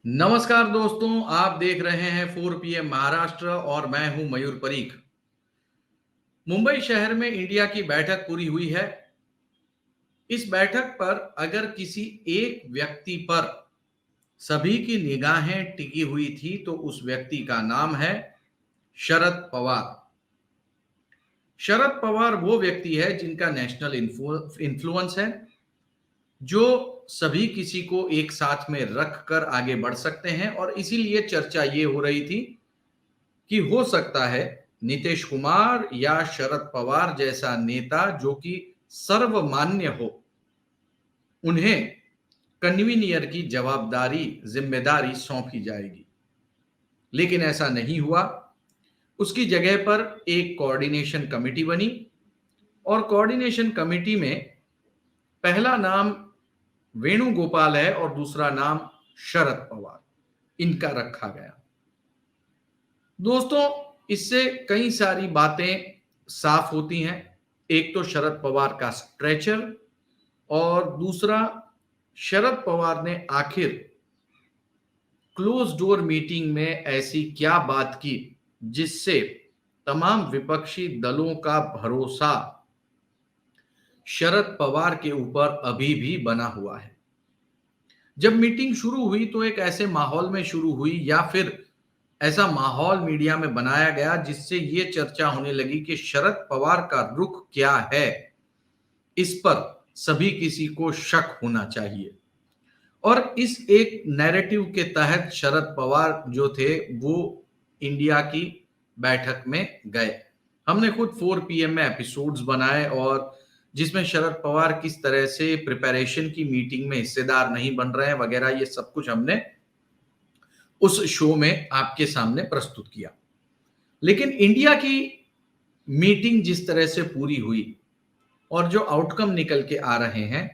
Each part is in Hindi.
नमस्कार दोस्तों, आप देख रहे हैं 4 PM महाराष्ट्र और मैं हूं मयूर परीख। मुंबई शहर में इंडिया की बैठक पूरी हुई है। इस बैठक पर अगर किसी एक व्यक्ति पर सभी की निगाहें टिकी हुई थी तो उस व्यक्ति का नाम है शरद पवार। शरद पवार वो व्यक्ति है जिनका नेशनल इन्फ्लुएंस है, जो सभी किसी को एक साथ में रख कर आगे बढ़ सकते हैं। और इसीलिए चर्चा ये हो रही थी कि हो सकता है नीतीश कुमार या शरद पवार जैसा नेता जो कि सर्वमान्य हो, उन्हें कन्वीनियर की जवाबदारी जिम्मेदारी सौंपी जाएगी। लेकिन ऐसा नहीं हुआ। उसकी जगह पर एक कोऑर्डिनेशन कमेटी बनी और कोऑर्डिनेशन कमेटी में पहला नाम वेणुगोपाल है और दूसरा नाम शरद पवार, इनका रखा गया। दोस्तों, इससे कई सारी बातें साफ होती हैं। एक तो शरद पवार का स्ट्रेचर, और दूसरा शरद पवार ने आखिर क्लोज डोर मीटिंग में ऐसी क्या बात की जिससे तमाम विपक्षी दलों का भरोसा शरद पवार के ऊपर अभी भी बना हुआ है। जब मीटिंग शुरू हुई तो एक ऐसे माहौल में शुरू हुई, या फिर ऐसा माहौल मीडिया में बनाया गया जिससे ये चर्चा होने लगी कि शरद पवार का रुख क्या है, इस पर सभी किसी को शक होना चाहिए। और इस एक नैरेटिव के तहत शरद पवार जो थे वो इंडिया की बैठक में गए। हमने खुद 4 PM में एपिसोड्स बनाए और जिसमें शरद पवार किस तरह से प्रिपरेशन की मीटिंग में हिस्सेदार नहीं बन रहे हैं वगैरह, ये सब कुछ हमने उस शो में आपके सामने प्रस्तुत किया। लेकिन इंडिया की मीटिंग जिस तरह से पूरी हुई और जो आउटकम निकल के आ रहे हैं,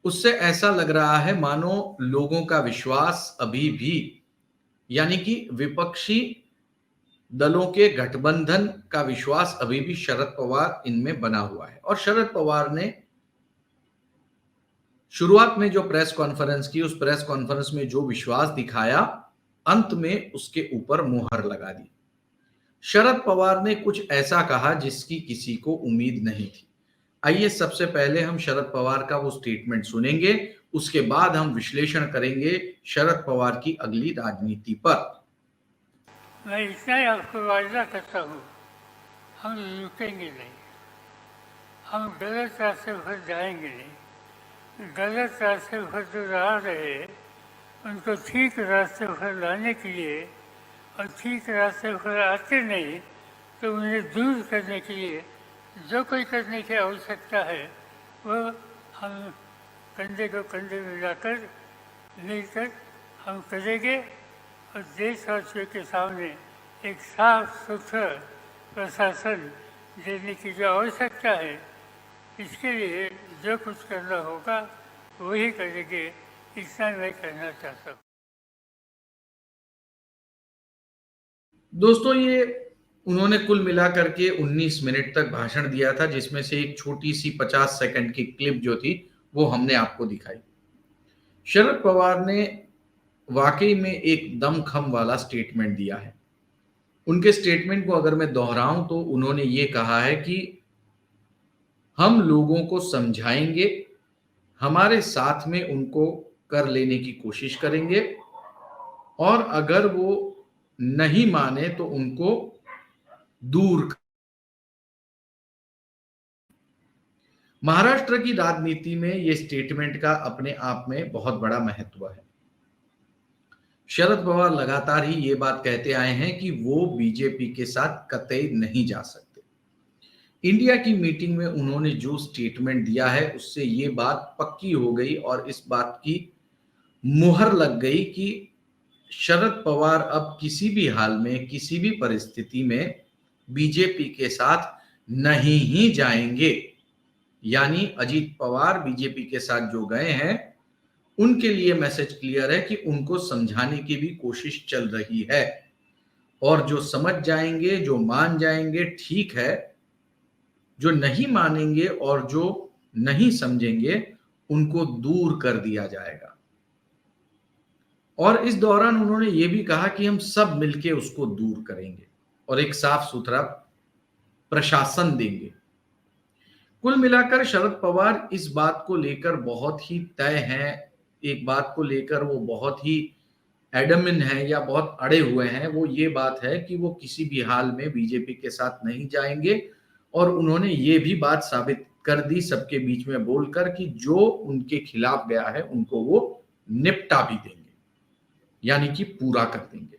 उससे ऐसा लग रहा है मानो लोगों का विश्वास अभी भी, यानी कि विपक्षी दलों के गठबंधन का विश्वास अभी भी शरद पवार इनमें बना हुआ है। और शरद पवार ने शुरुआत में जो प्रेस कॉन्फ्रेंस की, उस प्रेस कॉन्फ्रेंस में जो विश्वास दिखाया, अंत में उसके ऊपर मुहर लगा दी। शरद पवार ने कुछ ऐसा कहा जिसकी किसी को उम्मीद नहीं थी। आइए सबसे पहले हम शरद पवार का वो स्टेटमेंट सुनेंगे, उसके बाद हम विश्लेषण करेंगे शरद पवार की अगली राजनीति पर। मैं इतना ही आपको वायदा करता हूँ, हम रुकेंगे नहीं, हम गलत रास्ते पर जाएंगे नहीं। गलत रास्ते पर जो राह रहे उनको ठीक रास्ते पर लाने के लिए, और ठीक रास्ते पर आते नहीं तो उन्हें दूर करने के लिए जो कोई करने की आवश्यकता है वो हम कंधे को कंधे मिलाकर मिलकर हम करेंगे। और देशवासियों के सामने एक साफ सुथरा प्रशासन देने की जो आवश्यकता है, इसके लिए जो कुछ करना होगा वही करेंगे, इतना मैं कहना चाहता हूँ। दोस्तों, ये उन्होंने कुल मिलाकर के 19 मिनट तक भाषण दिया था, जिसमें से एक छोटी सी 50 सेकंड की क्लिप जो थी वो हमने आपको दिखाई। शरद पवार ने वाकई में एक दमखम वाला स्टेटमेंट दिया है। उनके स्टेटमेंट को अगर मैं दोहराऊं तो उन्होंने ये कहा है कि हम लोगों को समझाएंगे, हमारे साथ में उनको कर लेने की कोशिश करेंगे, और अगर वो नहीं माने तो उनको दूर। महाराष्ट्र की राजनीति में यह स्टेटमेंट का अपने आप में बहुत बड़ा महत्व है। शरद पवार लगातार ही ये बात कहते आए हैं कि वो बीजेपी के साथ कतई नहीं जा सकते। इंडिया की मीटिंग में उन्होंने जो स्टेटमेंट दिया है उससे ये बात पक्की हो गई और इस बात की मुहर लग गई कि शरद पवार अब किसी भी हाल में, किसी भी परिस्थिति में बीजेपी के साथ नहीं ही जाएंगे। यानी अजीत पवार बीजेपी के साथ जो गए हैं उनके लिए मैसेज क्लियर है कि उनको समझाने की भी कोशिश चल रही है, और जो समझ जाएंगे, जो मान जाएंगे, ठीक है। जो नहीं मानेंगे और जो नहीं समझेंगे उनको दूर कर दिया जाएगा। और इस दौरान उन्होंने ये भी कहा कि हम सब मिलके उसको दूर करेंगे और एक साफ सुथरा प्रशासन देंगे। कुल मिलाकर शरद पवार इस बात को लेकर बहुत ही तय हैं, एक बात को लेकर वो बहुत ही एडमिन है या बहुत अड़े हुए हैं, वो ये बात है कि वो किसी भी हाल में बीजेपी के साथ नहीं जाएंगे और उन्होंने ये भी बात साबित कर दी सबके बीच में बोलकर कि जो उनके खिलाफ गया है उनको वो निपटा भी देंगे, यानी कि पूरा कर देंगे।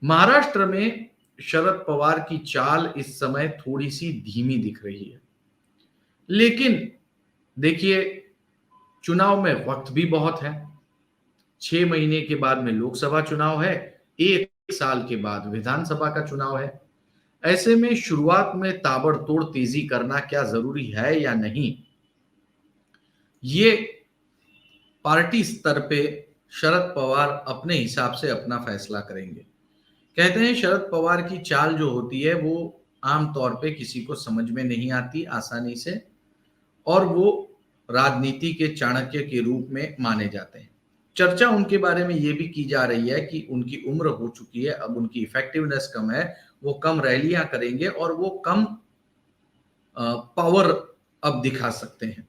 महाराष्ट्र में शरद पवार की चाल इस समय थोड़ी सी धीमी दिख रही है, लेकिन देखिए चुनाव में वक्त भी बहुत है। 6 महीने के बाद में लोकसभा चुनाव है, 1 साल के बाद विधानसभा का चुनाव है। ऐसे में शुरुआत में ताबड़तोड़ तेजी करना क्या जरूरी है या नहीं, ये पार्टी स्तर पे शरद पवार अपने हिसाब से अपना फैसला करेंगे। कहते हैं शरद पवार की चाल जो होती है वो आमतौर पे किसी को समझ में नहीं आती आसानी से, और वो राजनीति के चाणक्य के रूप में माने जाते हैं। चर्चा उनके बारे में ये भी की जा रही है कि उनकी उम्र हो चुकी है, अब उनकी इफेक्टिवनेस कम है, वो कम रैलियां करेंगे और वो कम पावर अब दिखा सकते हैं,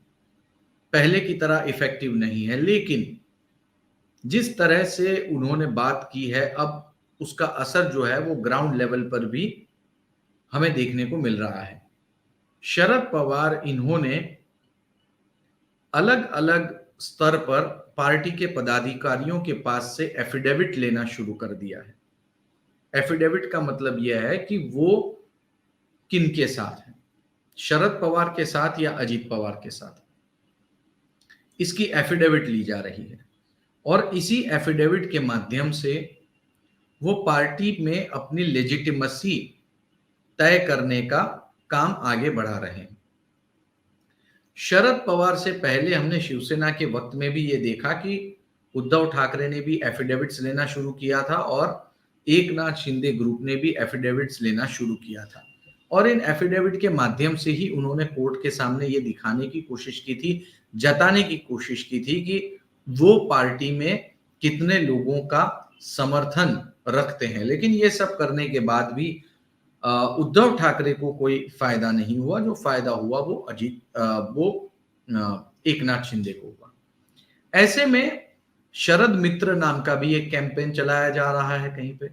पहले की तरह इफेक्टिव नहीं है। लेकिन जिस तरह से उन्होंने बात की है, अब उसका असर जो है वो ग्राउंड लेवल पर भी हमें देखने को मिल रहा है। शरद पवार इन्होंने अलग अलग स्तर पर पार्टी के पदाधिकारियों के पास से एफिडेविट लेना शुरू कर दिया है। एफिडेविट का मतलब यह है कि वो किनके साथ है, शरद पवार के साथ या अजीत पवार के साथ, इसकी एफिडेविट ली जा रही है और इसी एफिडेविट के माध्यम से वो पार्टी में अपनी लेजिटिमेसी तय करने का काम आगे बढ़ा रहे हैं। शरद पवार से पहले हमने शिवसेना के वक्त में भी ये देखा कि उद्धव ठाकरे ने भी एफिडेविट्स लेना शुरू किया था और एकनाथ शिंदे ग्रुप ने भी एफिडेविट्स लेना शुरू किया था, और इन एफिडेविट के माध्यम से ही उन्होंने कोर्ट के सामने ये दिखाने की कोशिश की थी, जताने की कोशिश की थी कि वो पार्टी में कितने लोगों का समर्थन रखते हैं। लेकिन ये सब करने के बाद भी उद्धव ठाकरे को कोई फायदा नहीं हुआ, जो फायदा हुआ वो एकनाथ शिंदे को हुआ। ऐसे में शरद मित्र नाम का भी एक कैंपेन चलाया जा रहा है कहीं पे,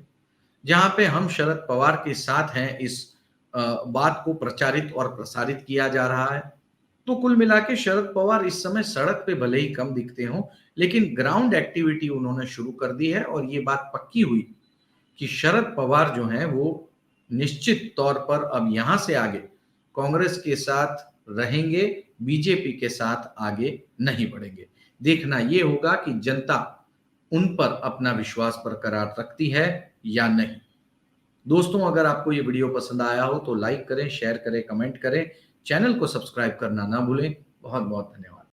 जहां पे हम शरद पवार के साथ हैं, इस बात को प्रचारित और प्रसारित किया जा रहा है। तो कुल मिला के शरद पवार इस समय सड़क पे भले ही कम दिखते हों, लेकिन ग्राउंड एक्टिविटी उन्होंने शुरू कर दी है और ये बात पक्की हुई कि शरद पवार जो हैं वो निश्चित तौर पर अब यहां से आगे कांग्रेस के साथ रहेंगे, बीजेपी के साथ आगे नहीं बढ़ेंगे। देखना ये होगा कि जनता उन पर अपना विश्वास बरकरार रखती है या नहीं। दोस्तों, अगर आपको ये वीडियो पसंद आया हो तो लाइक करें, शेयर करें, कमेंट करें, चैनल को सब्सक्राइब करना ना भूलें। बहुत बहुत धन्यवाद।